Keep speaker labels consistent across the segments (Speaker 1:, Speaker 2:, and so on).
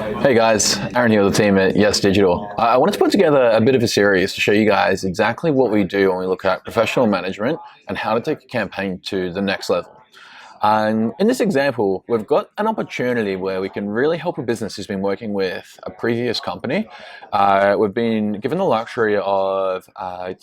Speaker 1: Hey guys, Aaron here with the team at Yes Digital. I wanted to put together a bit of a series to show you guys exactly what we do when we look at professional management and how to take a campaign to the next level. And in this example, we've got an opportunity where we can really help a business who's been working with a previous company. We've been given the luxury of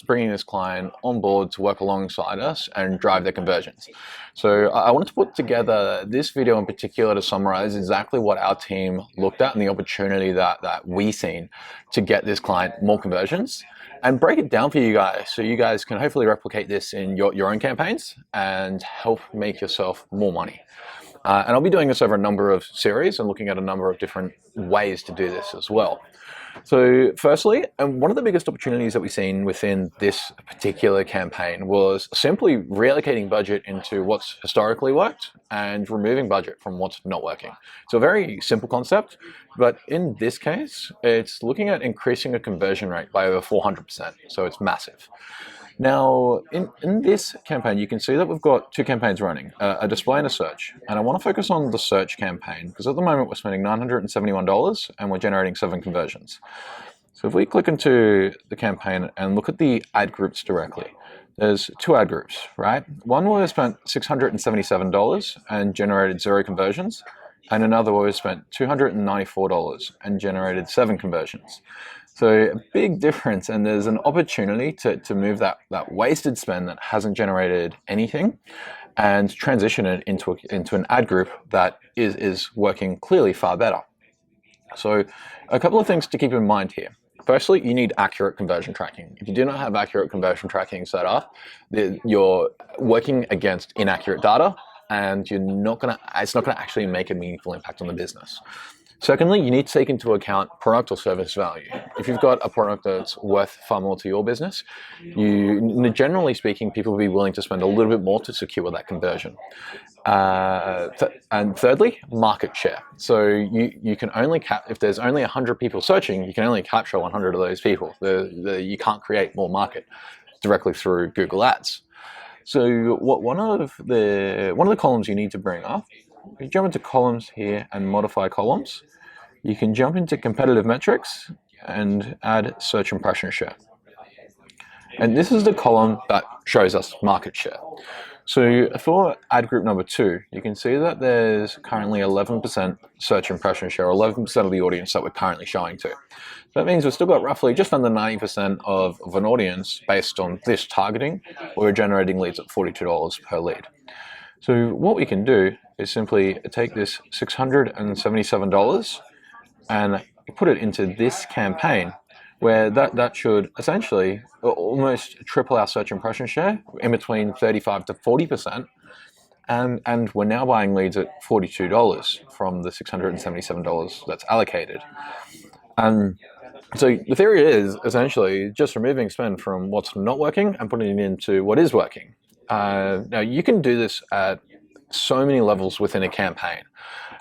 Speaker 1: bringing this client on board to work alongside us and drive their conversions. So I wanted to put together this video in particular to summarize exactly what our team looked at and the opportunity that we seen to get this client more conversions, and break it down for you guys so you guys can hopefully replicate this in your own campaigns and help make yourself more money. And I'll be doing this over a number of series and looking at a number of different ways to do this as well. So firstly, and one of the biggest opportunities that we've seen within this particular campaign was simply reallocating budget into what's historically worked and removing budget from what's not working. So a very simple concept, but in this case, it's looking at increasing a conversion rate by over 400%. So it's massive. Now, in this campaign, you can see that we've got two campaigns running, a display and a search. And I want to focus on the search campaign because at the moment we're spending $971 and we're generating 7 conversions. So if we click into the campaign and look at the ad groups directly, there's 2 ad groups, right? One where we spent $677 and generated 0 conversions, and another where we spent $294 and generated 7 conversions. So a big difference, and there's an opportunity to move that wasted spend that hasn't generated anything and transition it into an ad group that is working clearly far better. So a couple of things to keep in mind here. Firstly, you need accurate conversion tracking. If you do not have accurate conversion tracking set up, you're working against inaccurate data, and it's not gonna actually make a meaningful impact on the business. Secondly, you need to take into account product or service value. If you've got a product that's worth far more to your business, generally speaking, people will be willing to spend a little bit more to secure that conversion. And thirdly, market share. So you can only if there's only 100 people searching, you can only capture 100 of those people. You can't create more market directly through Google Ads. So one of the columns you need to bring up, you jump into columns here and modify columns. You can jump into competitive metrics and add search impression share. And this is the column that shows us market share. So for ad group number 2, you can see that there's currently 11% search impression share, or 11% of the audience that we're currently showing to. That means we've still got roughly just under 90% of an audience based on this targeting, where we're generating leads at $42 per lead. So what we can do is simply take this $677 and put it into this campaign, where that should essentially almost triple our search impression share, in between 35 to 40%. And we're now buying leads at $42 from the $677 that's allocated. And so the theory is essentially just removing spend from what's not working and putting it into what is working. Now you can do this at so many levels within a campaign.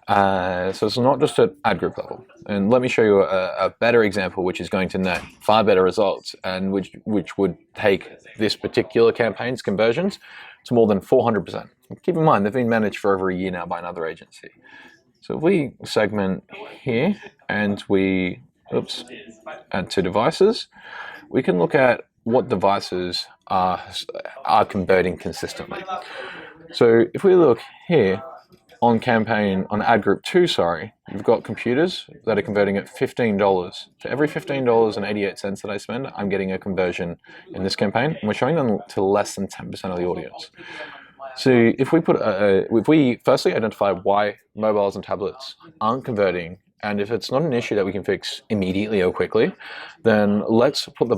Speaker 1: So it's not just at ad group level. And let me show you a better example, which is going to net far better results, and which would take this particular campaign's conversions to more than 400%. Keep in mind, they've been managed for over a year now by another agency. So if we segment here and we add to devices, we can look at what devices are converting consistently. So if we look here on ad group 2, we've got computers that are converting at $15. For every $15.88 that I spend, I'm getting a conversion in this campaign, and we're showing them to less than 10% of the audience. So if we firstly identify why mobiles and tablets aren't converting, and if it's not an issue that we can fix immediately or quickly, then let's put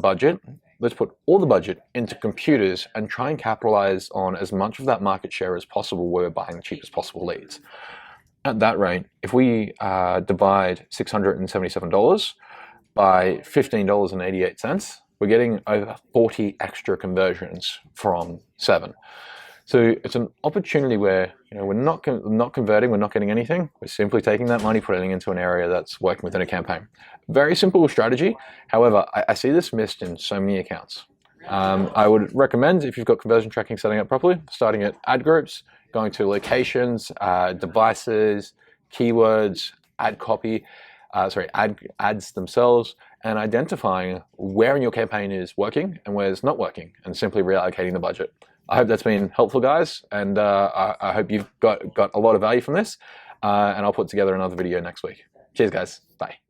Speaker 1: all the budget into computers and try and capitalize on as much of that market share as possible where we're buying the cheapest possible leads. At that rate, if we divide $677 by $15.88, we're getting over 40 extra conversions from 7. So it's an opportunity where we're not converting, we're not getting anything. We're simply taking that money, putting it into an area that's working within a campaign. Very simple strategy. However, I see this missed in so many accounts. I would recommend, if you've got conversion tracking setting up properly, starting at ad groups, going to locations, devices, keywords, ad copy, ads themselves, and identifying where in your campaign is working and where it's not working, and simply reallocating the budget. I hope that's been helpful, guys, and I hope you've got a lot of value from this, and I'll put together another video next week. Cheers, guys. Bye.